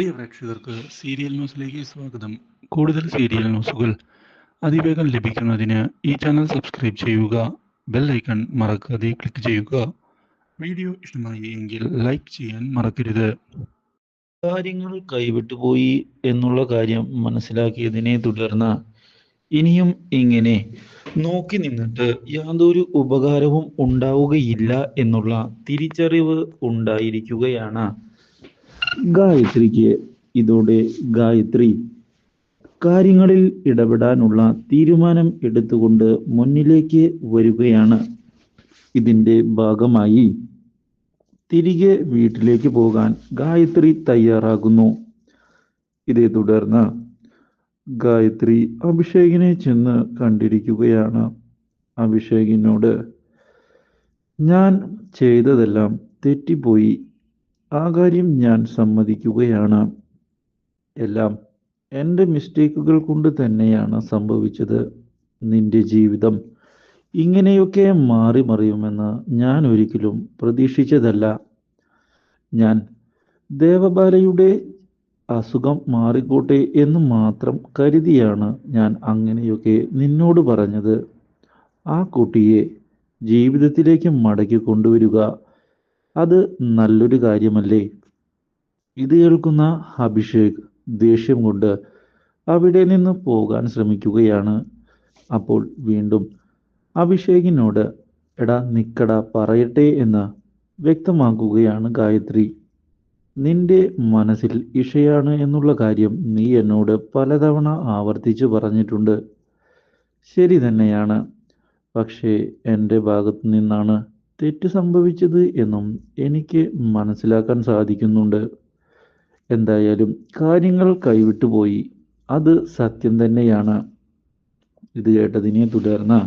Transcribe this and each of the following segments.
പ്രിയ പ്രേക്ഷകർക്ക് സീരിയൽ ന്യൂസിലേക്ക് സ്വാഗതം. കൂടുതൽ സീരിയൽ ന്യൂസുകൾ അതിവേഗം ലഭിക്കുന്നതിന് ഈ ചാനൽ സബ്സ്ക്രൈബ് ചെയ്യുക. ബെൽ ഐക്കൺ മറക്കാതെ ക്ലിക്ക് ചെയ്യുക. വീഡിയോ ഇഷ്ടമായി എങ്കിൽ ലൈക്ക് ചെയ്യാൻ മറക്കരുത്. കാര്യങ്ങൾ കൈവിട്ടുപോയി എന്നുള്ള കാര്യം മനസ്സിലാക്കിയതിനെ തുടർന്ന് ഇനിയും ഇങ്ങനെ നോക്കി നിന്നിട്ട് യാതൊരു ഉപകാരവും ഉണ്ടാവുകയില്ല എന്നുള്ള തിരിച്ചറിവ് ഉണ്ടായിരിക്കുകയാണ് ഗായത്രിക്ക്. ഇതോടെ ഗായത്രി കാര്യങ്ങളിൽ ഇടപെടാനുള്ള തീരുമാനം എടുത്തുകൊണ്ട് മുന്നിലേക്ക് വരികയാണ്. ഇതിന്റെ ഭാഗമായി തിരികെ വീട്ടിലേക്ക് പോകാൻ ഗായത്രി തയ്യാറാകുന്നു. ഇതേ തുടർന്ന് ഗായത്രി അഭിഷേകിനെ ചെന്ന് കണ്ടിരിക്കുകയാണ്. അഭിഷേകിനോട് ഞാൻ ചെയ്തതെല്ലാം തെറ്റിപ്പോയി, ആ കാര്യം ഞാൻ സമ്മതിക്കുകയാണ്. എല്ലാം എൻ്റെ മിസ്റ്റേക്കുകൾ കൊണ്ട് തന്നെയാണ് സംഭവിച്ചത്. നിന്റെ ജീവിതം ഇങ്ങനെയൊക്കെ മാറി മറിയുമെന്ന് ഞാൻ ഒരിക്കലും പ്രതീക്ഷിച്ചതല്ല. ഞാൻ ദേവബാലയുടെ അസുഖം മാറിക്കോട്ടെ എന്ന് മാത്രം കരുതിയാണ് ഞാൻ അങ്ങനെയൊക്കെ നിന്നോട് പറഞ്ഞത്. ആ കുട്ടിയെ ജീവിതത്തിലേക്ക് മടക്കി കൊണ്ടുവരിക, അത് നല്ലൊരു കാര്യമല്ലേ? ഇത് കേൾക്കുന്ന അഭിഷേക് ദേഷ്യം കൊണ്ട് അവിടെ നിന്ന് പോകാൻ ശ്രമിക്കുകയാണ്. അപ്പോൾ വീണ്ടും അഭിഷേകിനോട് എടാ നിക്കടാ പറയട്ടെ എന്ന് വ്യക്തമാക്കുകയാണ് ഗായത്രി. നിന്റെ മനസ്സിൽ ഇഷയാണ് എന്നുള്ള കാര്യം നീ എന്നോട് പലതവണ ആവർത്തിച്ചു പറഞ്ഞിട്ടുണ്ട്. ശരി തന്നെയാണ്, പക്ഷേ എൻ്റെ ഭാഗത്തു നിന്നാണ് തെറ്റ് സംഭവിച്ചത് എന്നും എനിക്ക് മനസ്സിലാക്കാൻ സാധിക്കുന്നുണ്ട്. എന്തായാലും കാര്യങ്ങൾ കൈവിട്ടുപോയി, അത് സത്യം തന്നെയാണ്. ഇത് കേട്ടതിനെ തുടർന്ന്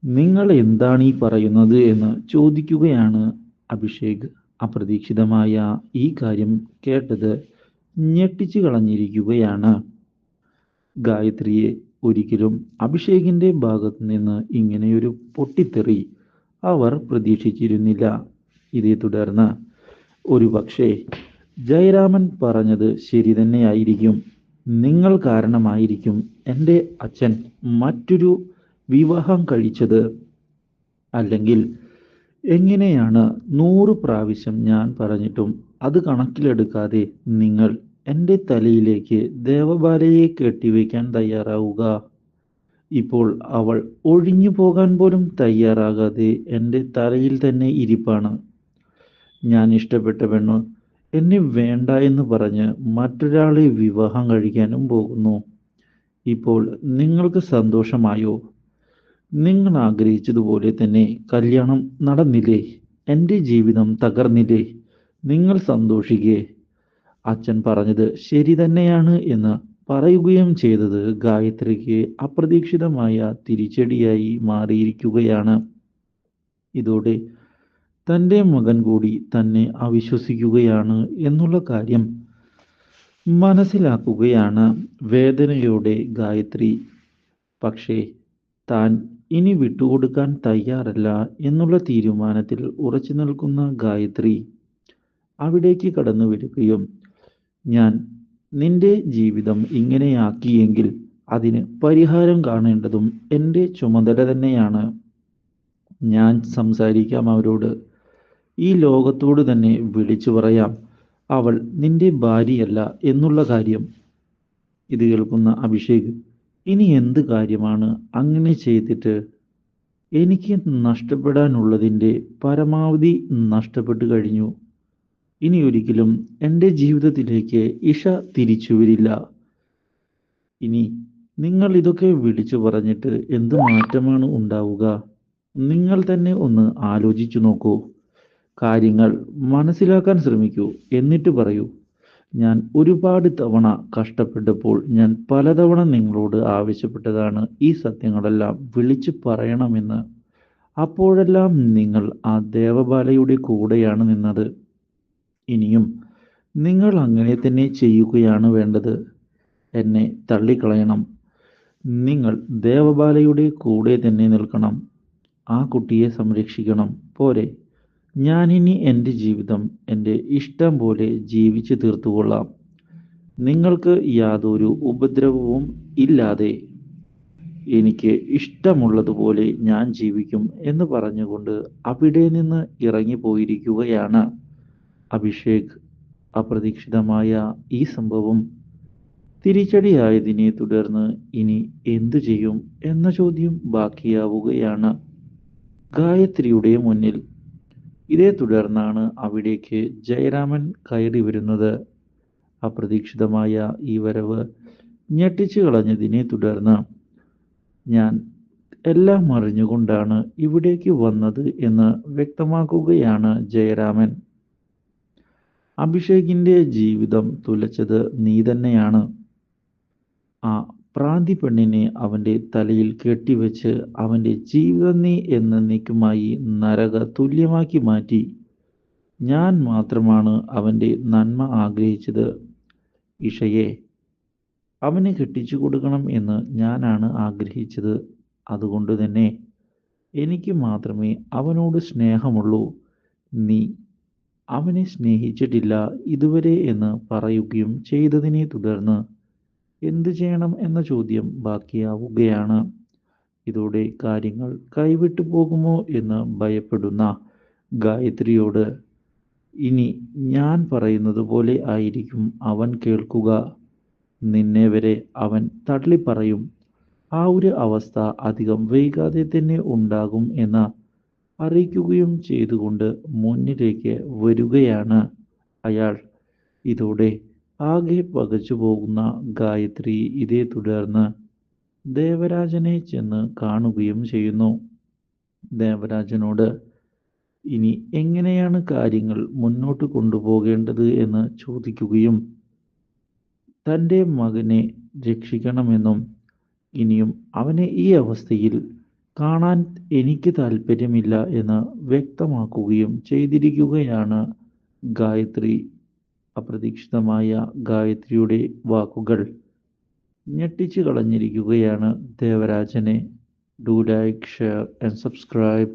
നിങ്ങൾ എന്താണ് ഈ പറയുന്നത് എന്ന് ചോദിക്കുകയാണ് അഭിഷേക്. അപ്രതീക്ഷിതമായ ഈ കാര്യം കേട്ടത് ഞെട്ടിച്ചു കളഞ്ഞിരിക്കുകയാണ് ഗായത്രിയെ. ഒരിക്കലും അഭിഷേകിന്റെ ഭാഗത്ത് നിന്ന് ഇങ്ങനെയൊരു പൊട്ടിത്തെറി അവർ പ്രതീക്ഷിച്ചിരുന്നില്ല. ഇതേ തുടർന്ന് ഒരുപക്ഷെ ജയരാമൻ പറഞ്ഞത് ശരി തന്നെയായിരിക്കും. നിങ്ങൾ കാരണമായിരിക്കും എൻ്റെ അച്ഛൻ മറ്റൊരു വിവാഹം കഴിച്ചത്. അല്ലെങ്കിൽ എങ്ങനെയാണ് 100 പ്രാവശ്യം ഞാൻ പറഞ്ഞിട്ടും അത് കണക്കിലെടുക്കാതെ നിങ്ങൾ എൻ്റെ തലയിലേക്ക് ദേവബാലയെ കെട്ടിവെക്കാൻ തയ്യാറാവുക? ഇപ്പോൾ അവൾ ഒഴിഞ്ഞു പോകാൻ പോലും തയ്യാറാകാതെ എൻ്റെ തലയിൽ തന്നെ ഇരിപ്പാണ്. ഞാൻ ഇഷ്ടപ്പെട്ട പെണ്ണ് എന്നെ വേണ്ട എന്ന് പറഞ്ഞ് മറ്റൊരാളെ വിവാഹം കഴിക്കാനും പോകുന്നു. ഇപ്പോൾ നിങ്ങൾക്ക് സന്തോഷമായോ? നിങ്ങൾ ആഗ്രഹിച്ചതുപോലെ തന്നെ കല്യാണം നടന്നില്ലേ? എൻ്റെ ജീവിതം തകർന്നില്ലേ? നിങ്ങൾ സന്തോഷിക്കേ? അച്ഛൻ പറഞ്ഞത് ശരി തന്നെയാണ് എന്ന് പറയുകയും ചെയ്തത് ഗായത്രിക്ക് അപ്രതീക്ഷിതമായ തിരിച്ചടിയായി മാറിയിരിക്കുകയാണ്. ഇതോടെ തൻ്റെ മകൻ കൂടി തന്നെ അവിശ്വസിക്കുകയാണ് എന്നുള്ള കാര്യം മനസ്സിലാക്കുകയാണ് വേദനയോടെ ഗായത്രി. പക്ഷേ താൻ ഇനി വിട്ടുകൊടുക്കാൻ തയ്യാറല്ല എന്നുള്ള തീരുമാനത്തിൽ ഉറച്ചു നിൽക്കുന്ന ഗായത്രി അവിടേക്ക് കടന്നു വരികയും ഞാൻ നിന്റെ ജീവിതം ഇങ്ങനെയാക്കിയെങ്കിൽ അതിന് പരിഹാരം കാണേണ്ടതും എൻ്റെ ചുമതല തന്നെയാണ്. ഞാൻ സംസാരിക്കാം അവരോട്, ഈ ലോകത്തോട് തന്നെ വിളിച്ചു പറയാം അവൾ നിന്റെ ഭാര്യയല്ല എന്നുള്ള കാര്യം. ഇത് കേൾക്കുന്ന അഭിഷേക് ഇനി എന്ത് കാര്യമാണ് അങ്ങനെ ചെയ്തിട്ട്? എനിക്ക് നഷ്ടപ്പെടാനുള്ളതിൻ്റെ പരമാവധി നഷ്ടപ്പെട്ടു കഴിഞ്ഞു. ഇനി ഒരിക്കലും എൻ്റെ ജീവിതത്തിലേക്ക് ഇഷ തിരിച്ചു വരില്ല. ഇനി നിങ്ങൾ ഇതൊക്കെ വിളിച്ചു പറഞ്ഞിട്ട് എന്ത് മാറ്റമാണ് ഉണ്ടാവുക? നിങ്ങൾ തന്നെ ഒന്ന് ആലോചിച്ചു നോക്കൂ. കാര്യങ്ങൾ മനസ്സിലാക്കാൻ ശ്രമിക്കൂ, എന്നിട്ട് പറയൂ. ഞാൻ ഒരുപാട് തവണ കഷ്ടപ്പെട്ടപ്പോൾ ഞാൻ പലതവണ നിങ്ങളോട് ആവശ്യപ്പെട്ടതാണ് ഈ സത്യങ്ങളെല്ലാം വിളിച്ചു പറയണമെന്ന്. അപ്പോഴെല്ലാം നിങ്ങൾ ആ ദേവബാലയുടെ കൂടെയാണ് നിന്നത്. ഇനിയും നിങ്ങൾ അങ്ങനെ തന്നെ ചെയ്യുകയാണ് വേണ്ടത്. എന്നെ തള്ളിക്കളയണം. നിങ്ങൾ ദേവബാലയുടെ കൂടെ തന്നെ നിൽക്കണം. ആ കുട്ടിയെ സംരക്ഷിക്കണം. പോരെ? ഞാനിനി എൻ്റെ ജീവിതം എൻ്റെ ഇഷ്ടം പോലെ ജീവിച്ചു തീർത്തുകൊള്ളാം. നിങ്ങൾക്ക് യാതൊരു ഉപദ്രവവും ഇല്ലാതെ എനിക്ക് ഇഷ്ടമുള്ളതുപോലെ ഞാൻ ജീവിക്കും എന്ന് പറഞ്ഞുകൊണ്ട് അവിടെ നിന്ന് ഇറങ്ങിപ്പോയിരിക്കുകയാണ് അഭിഷേക്. അപ്രതീക്ഷിതമായ ഈ സംഭവം തിരിച്ചടിയായതിനെ തുടർന്ന് ഇനി എന്തു ചെയ്യും എന്ന ചോദ്യം ബാക്കിയാവുകയാണ് ഗായത്രിയുടെ മുന്നിൽ. ഇതേ തുടർന്നാണ് അവിടേക്ക് ജയരാമൻ കയറി വരുന്നത്. അപ്രതീക്ഷിതമായ ഈ വരവ് ഞെട്ടിച്ചു കളഞ്ഞതിനെ തുടർന്ന് ഞാൻ എല്ലാം അറിഞ്ഞുകൊണ്ടാണ് ഇവിടേക്ക് വന്നത് എന്ന് വ്യക്തമാക്കുകയാണ് ജയരാമൻ. അഭിഷേകിന്റെ ജീവിതം തുലച്ചത് നീ തന്നെയാണ്. ആ പ്രാന്തി പെണ്ണിനെ അവന്റെ തലയിൽ കെട്ടിവെച്ച് അവന്റെ ജീവിതം നീ എന്നേക്കുമായി നരക തുല്യമാക്കി മാറ്റി. ഞാൻ മാത്രമാണ് അവന്റെ നന്മ ആഗ്രഹിച്ചത്. ഇഷയെ അവന് കെട്ടിച്ചു കൊടുക്കണം എന്ന് ഞാനാണ് ആഗ്രഹിച്ചത്. അതുകൊണ്ട് തന്നെ എനിക്ക് മാത്രമേ അവനോട് സ്നേഹമുള്ളൂ. നീ അവനെ സ്നേഹിച്ചിട്ടില്ല ഇതുവരെ എന്ന് പറയുകയും ചെയ്തതിനെ തുടർന്ന് എന്തു ചെയ്യണം എന്ന ചോദ്യം ബാക്കിയാവുകയാണ്. ഇതോടെ കാര്യങ്ങൾ കൈവിട്ടു പോകുമോ എന്ന് ഭയപ്പെടുന്ന ഗായത്രിയോട് ഇനി ഞാൻ പറയുന്നത് പോലെ ആയിരിക്കും അവൻ കേൾക്കുക. നിന്നെ വരെ അവൻ തള്ളിപ്പറയും. ആ ഒരു അവസ്ഥ അധികം വൈകാതെ തന്നെ ഉണ്ടാകും എന്ന് അറിയിക്കുകയും ചെയ്തുകൊണ്ട് മുന്നിലേക്ക് വരികയാണ് അയാൾ. ഇതോടെ ആകെ പകച്ചു പോകുന്ന ഗായത്രി ഇതേ തുടർന്ന് ദേവരാജനെ ചെന്ന് കാണുകയും ചെയ്യുന്നു. ദേവരാജനോട് ഇനി എങ്ങനെയാണ് കാര്യങ്ങൾ മുന്നോട്ട് കൊണ്ടുപോകേണ്ടത് എന്ന് ചോദിക്കുകയും തൻ്റെ മകനെ രക്ഷിക്കണമെന്നും ഇനിയും അവനെ ഈ അവസ്ഥയിൽ കാണാൻ എനിക്ക് താല്പര്യമില്ല എന്ന് വ്യക്തമാക്കുകയും ചെയ്തിരിക്കുകയാണ് ഗായത്രി. അപ്രതീക്ഷിതമായ ഗായത്രിയുടെ വാക്കുകൾ ഞെട്ടിച്ചു കളഞ്ഞിരിക്കുകയാണ് ദേവരാജനെ. Do like, share and subscribe.